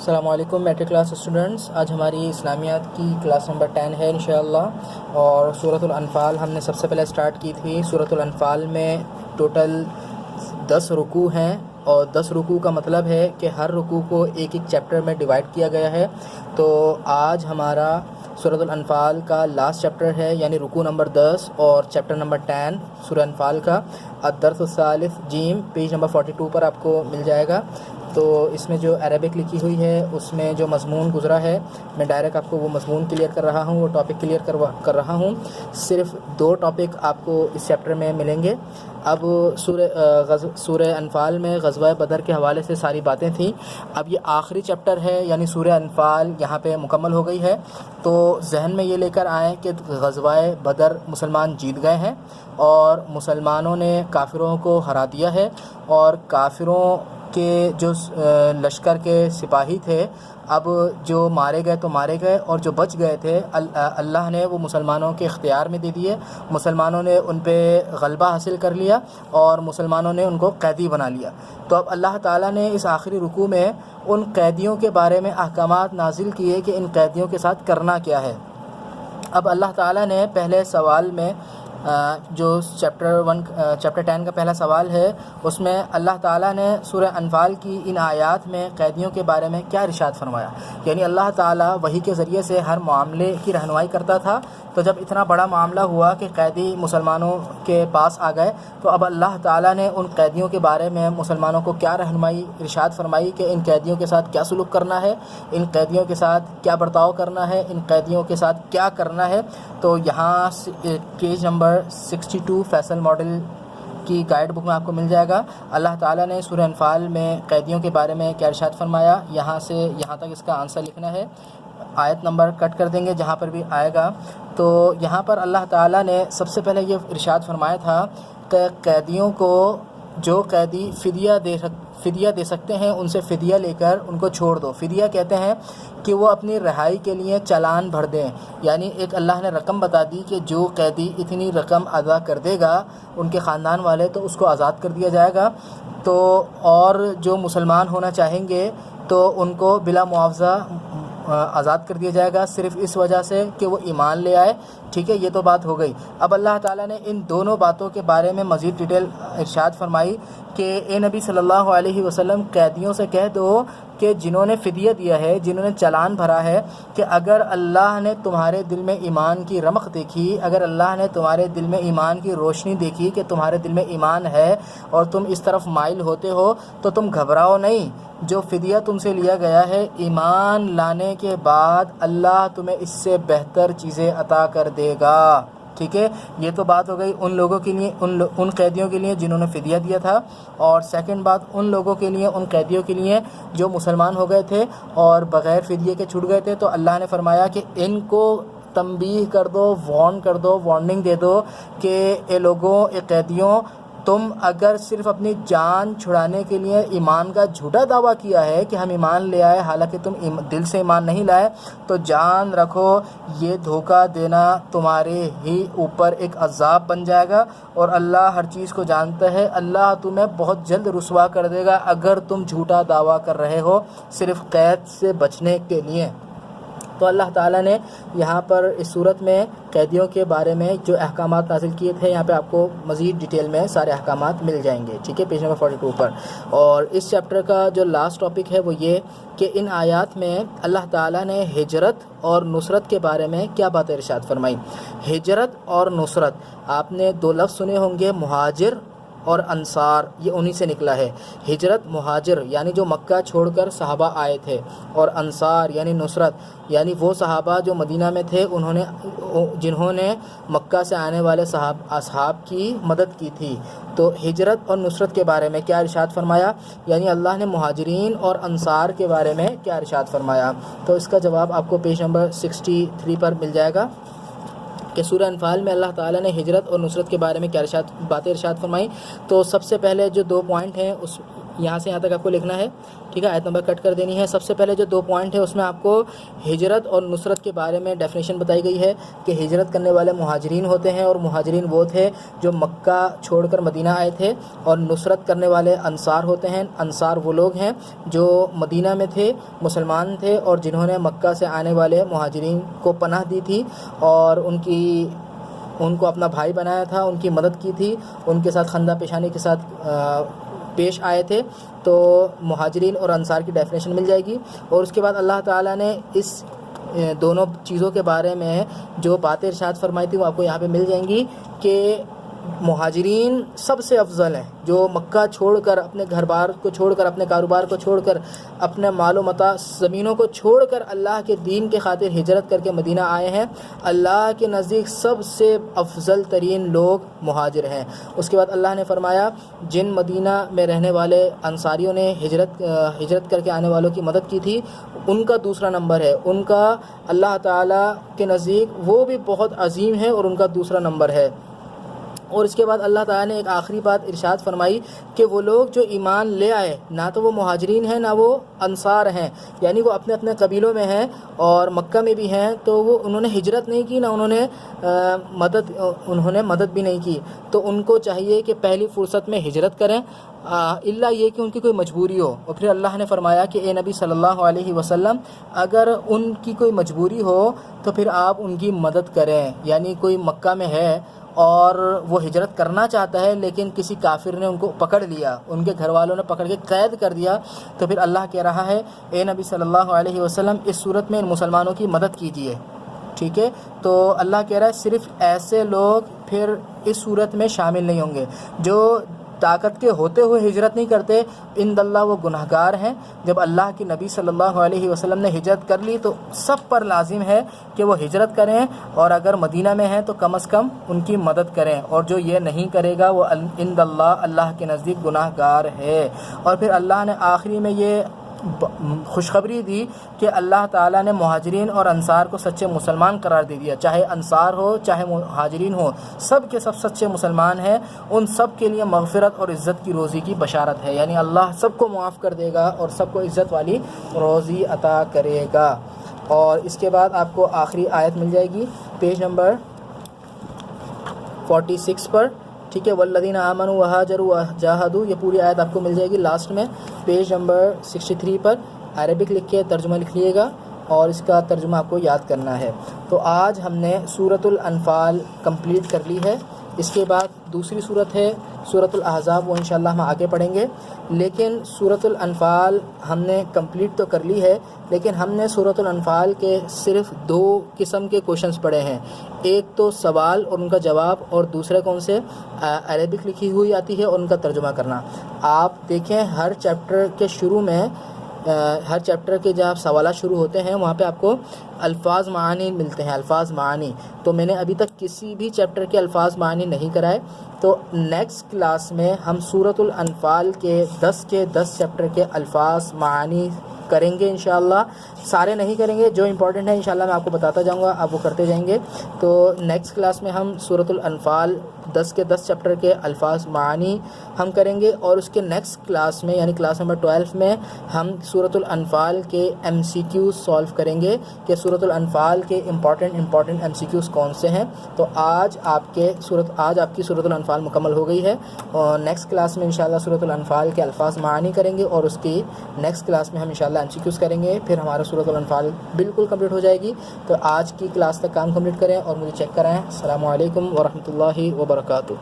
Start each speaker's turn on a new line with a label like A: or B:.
A: السلام علیکم matric class students, آج ہماری اسلامیات کی کلاس نمبر 10 ہے انشاءاللہ، اور سورۃ الانفال ہم نے سب سے پہلے سٹارٹ کی تھی۔ سورۃ الانفال میں ٹوٹل 10 رکوع ہیں، اور 10 رکوع کا مطلب ہے کہ ہر رکوع کو ایک چیپٹر میں ڈیوائڈ کیا گیا ہے۔ تو آج ہمارا سورۃ الانفال کا لاسٹ چیپٹر ہے، یعنی رکوع نمبر 10 اور چیپٹر نمبر 10 سورہ انفال کا۔ الدرس الثالث جیم پیج نمبر 42 پر آپ کو مل جائے گا۔ تو اس میں جو عربک لکھی ہوئی ہے اس میں جو مضمون گزرا ہے، میں ڈائریکٹ آپ کو وہ مضمون کلیئر کر رہا ہوں، وہ ٹاپک کلیئر کر رہا ہوں۔ صرف 2 ٹاپک آپ کو اس چیپٹر میں ملیں گے۔ اب سورہ انفال میں غزوہ بدر کے حوالے سے ساری باتیں تھیں۔ اب یہ آخری چیپٹر ہے، یعنی سورہ انفال یہاں پہ مکمل ہو گئی ہے۔ تو ذہن میں یہ لے کر آئیں کہ غزوہ بدر مسلمان جیت گئے ہیں، اور مسلمانوں نے کافروں کو ہرا دیا ہے، اور کافروں کے جو لشکر کے سپاہی تھے، اب جو مارے گئے تو مارے گئے، اور جو بچ گئے تھے اللہ نے وہ مسلمانوں کے اختیار میں دے دیے۔ مسلمانوں نے ان پہ غلبہ حاصل کر لیا، اور مسلمانوں نے ان کو قیدی بنا لیا۔ تو اب اللہ تعالیٰ نے اس آخری رکوع میں ان قیدیوں کے بارے میں احکامات نازل کیے کہ ان قیدیوں کے ساتھ کرنا کیا ہے۔ اب اللہ تعالیٰ نے پہلے سوال میں جو چیپٹر 10 کا پہلا سوال ہے، اس میں اللہ تعالیٰ نے سورہ انفال کی ان آیات میں قیدیوں کے بارے میں کیا ارشاد فرمایا۔ یعنی اللہ تعالیٰ وحی کے ذریعے سے ہر معاملے کی رہنمائی کرتا تھا، تو جب اتنا بڑا معاملہ ہوا کہ قیدی مسلمانوں کے پاس آ گئے، تو اب اللہ تعالیٰ نے ان قیدیوں کے بارے میں مسلمانوں کو کیا رہنمائی ارشاد فرمائی کہ ان قیدیوں کے ساتھ کیا سلوک کرنا ہے، ان قیدیوں کے ساتھ کیا برتاؤ کرنا ہے، ان قیدیوں کے ساتھ کیا کرنا ہے۔ تو یہاں پیج نمبر 62 فیصل ماڈل کی گائیڈ بک میں آپ کو مل جائے گا۔ اللہ تعالیٰ نے سورہ انفال میں قیدیوں کے بارے میں کیا ارشاد فرمایا، یہاں سے یہاں تک اس کا آنسر لکھنا ہے۔ آیت نمبر کٹ کر دیں گے جہاں پر بھی آئے گا۔ تو یہاں پر اللہ تعالیٰ نے سب سے پہلے یہ ارشاد فرمایا تھا کہ قیدیوں کو جو قیدی فدیہ دے سکتے ہیں ان سے فدیہ لے کر ان کو چھوڑ دو۔ فدیہ کہتے ہیں کہ وہ اپنی رہائی کے لیے چالان بھر دیں، یعنی ایک اللہ نے رقم بتا دی کہ جو قیدی اتنی رقم ادا کر دے گا ان کے خاندان والے، تو اس کو آزاد کر دیا جائے گا۔ تو اور جو مسلمان ہونا چاہیں گے تو ان کو بلا معاوضہ آزاد کر دیا جائے گا، صرف اس وجہ سے کہ وہ ایمان لے آئے۔ ٹھیک ہے، یہ تو بات ہو گئی۔ اب اللہ تعالیٰ نے ان دونوں باتوں کے بارے میں مزید ڈیٹیل ارشاد فرمائی کہ اے نبی صلی اللہ علیہ وسلم، قیدیوں سے کہہ دو کہ جنہوں نے فدیہ دیا ہے، جنہوں نے چالان بھرا ہے، کہ اگر اللہ نے تمہارے دل میں ایمان کی رمق دیکھی، اگر اللہ نے تمہارے دل میں ایمان کی روشنی دیکھی کہ تمہارے دل میں ایمان ہے اور تم اس طرف مائل ہوتے ہو، تو تم گھبراؤ نہیں۔ جو فدیہ تم سے لیا گیا ہے، ایمان لانے کے بعد اللہ تمہیں اس سے بہتر چیزیں عطا کر دے گا۔ ٹھیک ہے، یہ تو بات ہو گئی ان لوگوں کے لیے، ان قیدیوں کے لیے جنہوں نے فدیہ دیا تھا، اور سیکنڈ بات ان لوگوں کے لیے، ان قیدیوں کے لیے جو مسلمان ہو گئے تھے اور بغیر فدیے کے چھوٹ گئے تھے۔ تو اللہ نے فرمایا کہ ان کو تنبیہ کر دو، وارن کر دو، وارننگ دے دو کہ اے لوگوں، اے قیدیوں، تم اگر صرف اپنی جان چھڑانے کے لیے ایمان کا جھوٹا دعویٰ کیا ہے کہ ہم ایمان لے آئے، حالانکہ تم دل سے ایمان نہیں لائے، تو جان رکھو یہ دھوکہ دینا تمہارے ہی اوپر ایک عذاب بن جائے گا، اور اللہ ہر چیز کو جانتا ہے۔ اللہ تمہیں بہت جلد رسوا کر دے گا اگر تم جھوٹا دعویٰ کر رہے ہو صرف قید سے بچنے کے لیے۔ تو اللہ تعالیٰ نے یہاں پر اس صورت میں قیدیوں کے بارے میں جو احکامات نازل کیے تھے، یہاں پہ آپ کو مزید ڈیٹیل میں سارے احکامات مل جائیں گے۔ ٹھیک ہے، پیج نمبر 42 پر۔ اور اس چیپٹر کا جو لاسٹ ٹاپک ہے وہ یہ کہ ان آیات میں اللہ تعالیٰ نے ہجرت اور نصرت کے بارے میں کیا بات ارشاد فرمائی۔ ہجرت اور نصرت، آپ نے 2 لفظ سنے ہوں گے، مہاجر اور انصار، یہ انہی سے نکلا ہے۔ ہجرت مہاجر یعنی جو مکہ چھوڑ کر صحابہ آئے تھے، اور انصار یعنی نصرت یعنی وہ صحابہ جو مدینہ میں تھے، جنہوں نے مکہ سے آنے والے اصحاب کی مدد کی تھی۔ تو ہجرت اور نصرت کے بارے میں کیا ارشاد فرمایا، یعنی اللہ نے مہاجرین اور انصار کے بارے میں کیا ارشاد فرمایا۔ تو اس کا جواب آپ کو پیج نمبر 63 پر مل جائے گا کہ سورہ انفال میں اللہ تعالیٰ نے ہجرت اور نصرت کے بارے میں کیا باتیں ارشاد فرمائی۔ تو سب سے پہلے جو 2 پوائنٹ ہیں یہاں سے یہاں تک آپ کو لکھنا ہے، ٹھیک ہے، آیت نمبر کٹ کر دینی ہے۔ سب سے پہلے جو 2 پوائنٹ ہے اس میں آپ کو ہجرت اور نصرت کے بارے میں ڈیفینیشن بتائی گئی ہے کہ ہجرت کرنے والے مہاجرین ہوتے ہیں، اور مہاجرین وہ تھے جو مکہ چھوڑ کر مدینہ آئے تھے، اور نصرت کرنے والے انصار ہوتے ہیں۔ انصار وہ لوگ ہیں جو مدینہ میں تھے، مسلمان تھے، اور جنہوں نے مکہ سے آنے والے مہاجرین کو پناہ دی تھی اور ان کو اپنا بھائی بنایا تھا، ان کی مدد کی تھی، ان کے ساتھ خندہ پیشانی کے ساتھ پیش آئے تھے۔ تو مہاجرین اور انصار کی ڈیفینیشن مل جائے گی۔ اور اس کے بعد اللہ تعالیٰ نے اس دونوں چیزوں کے بارے میں جو باتیں ارشاد فرمائی تھی وہ آپ کو یہاں پہ مل جائیں گی کہ مہاجرین سب سے افضل ہیں، جو مکہ چھوڑ کر، اپنے گھر بار کو چھوڑ کر، اپنے کاروبار کو چھوڑ کر، اپنے مال و متاع زمینوں کو چھوڑ کر اللہ کے دین کے خاطر ہجرت کر کے مدینہ آئے ہیں۔ اللہ کے نزدیک سب سے افضل ترین لوگ مہاجر ہیں۔ اس کے بعد اللہ نے فرمایا جن مدینہ میں رہنے والے انصاریوں نے ہجرت کر کے آنے والوں کی مدد کی تھی، ان کا دوسرا نمبر ہے، ان کا اللہ تعالیٰ کے نزدیک وہ بھی بہت عظیم ہے، اور ان کا دوسرا نمبر ہے۔ اور اس کے بعد اللہ تعالیٰ نے ایک آخری بات ارشاد فرمائی کہ وہ لوگ جو ایمان لے آئے، نہ تو وہ مہاجرین ہیں نہ وہ انصار ہیں، یعنی وہ اپنے اپنے قبیلوں میں ہیں اور مکہ میں بھی ہیں، تو وہ انہوں نے ہجرت نہیں کی، نہ انہوں نے مدد بھی نہیں کی۔ تو ان کو چاہیے کہ پہلی فرصت میں ہجرت کریں، الا یہ کہ ان کی کوئی مجبوری ہو۔ اور پھر اللہ نے فرمایا کہ اے نبی صلی اللہ علیہ وسلم، اگر ان کی کوئی مجبوری ہو تو پھر آپ ان کی مدد کریں، یعنی کوئی مکہ میں ہے اور وہ ہجرت کرنا چاہتا ہے لیکن کسی کافر نے ان کو پکڑ لیا، ان کے گھر والوں نے پکڑ کے قید کر دیا، تو پھر اللہ کہہ رہا ہے اے نبی صلی اللہ علیہ وسلم اس صورت میں ان مسلمانوں کی مدد کیجیے، ٹھیک ہے۔ تو اللہ کہہ رہا ہے صرف ایسے لوگ پھر اس صورت میں شامل نہیں ہوں گے جو طاقت کے ہوتے ہوئے ہجرت نہیں کرتے، عند اللہ وہ گناہگار ہیں۔ جب اللہ کی نبی صلی اللہ علیہ وسلم نے ہجرت کر لی تو سب پر لازم ہے کہ وہ ہجرت کریں، اور اگر مدینہ میں ہیں تو کم از کم ان کی مدد کریں، اور جو یہ نہیں کرے گا وہ عند اللہ کے نزدیک گناہگار ہے۔ اور پھر اللہ نے آخری میں یہ خوشخبری دی کہ اللہ تعالیٰ نے مہاجرین اور انصار کو سچے مسلمان قرار دے دیا، چاہے انصار ہو چاہے مہاجرین ہو، سب کے سب سچے مسلمان ہیں، ان سب کے لیے مغفرت اور عزت کی روزی کی بشارت ہے، یعنی اللہ سب کو معاف کر دے گا اور سب کو عزت والی روزی عطا کرے گا۔ اور اس کے بعد آپ کو آخری آیت مل جائے گی پیج نمبر 46 پر، ٹھیک ہے، والذین آمنوا وہاجروا وجاہدوا، یہ پوری آیت آپ کو مل جائے گی لاسٹ میں پیج نمبر 63 پر۔ عربک لکھ کے ترجمہ لکھ لیے گا اور اس کا ترجمہ آپ کو یاد کرنا ہے۔ تو آج ہم نے سورۃ الانفال کمپلیٹ کر لی ہے۔ اس کے بعد دوسری صورت ہے سورۃ الاحزاب، وہ انشاءاللہ ہم آگے پڑھیں گے، لیکن سورۃ الانفال ہم نے کمپلیٹ تو کر لی ہے، لیکن ہم نے سورۃ الانفال کے صرف 2 قسم کے کوشچنس پڑھے ہیں، ایک تو سوال اور ان کا جواب، اور دوسرے کون سے عربک لکھی ہوئی آتی ہے اور ان کا ترجمہ کرنا۔ آپ دیکھیں ہر چیپٹر کے شروع میں، ہر چیپٹر کے جب سوالات شروع ہوتے ہیں وہاں پہ آپ کو الفاظ معانی ملتے ہیں، الفاظ معانی، تو میں نے ابھی تک کسی بھی چیپٹر کے الفاظ معانی نہیں کرائے، تو نیکسٹ کلاس میں ہم سورۃ الانفال کے 10 چیپٹر کے الفاظ معانی کریں گے انشاءاللہ۔ سارے نہیں کریں گے، جو امپورٹنٹ ہے انشاءاللہ میں آپ کو بتاتا جاؤں گا، آپ وہ کرتے جائیں گے۔ تو نیکسٹ کلاس میں ہم سورۃ الانفال 10 چیپٹر کے الفاظ معانی ہم کریں گے، اور اس کے نیکسٹ کلاس میں یعنی کلاس نمبر 12 میں ہم سورۃ الانفال کے MCQs سولو کریں گے کہ سورۃ الانفال کے امپورٹنٹ MCQs کون سے ہیں۔ تو آج آپ کی سورۃ الانفال مکمل ہو گئی ہے، اور نیکسٹ کلاس میں انشاءاللہ سورۃ الانفال کے الفاظ معانی کریں گے، اور اس کی نیکسٹ کلاس میں ہم انشاءاللہ MCQs کریں گے، پھر ہمارا سورۃ الانفال بالکل کمپلیٹ ہو جائے گی۔ تو آج کی کلاس تک کام کمپلیٹ کریں اور مجھے چیک کرائیں۔ السلام علیکم ورحمۃ اللہ وبرکاتہ۔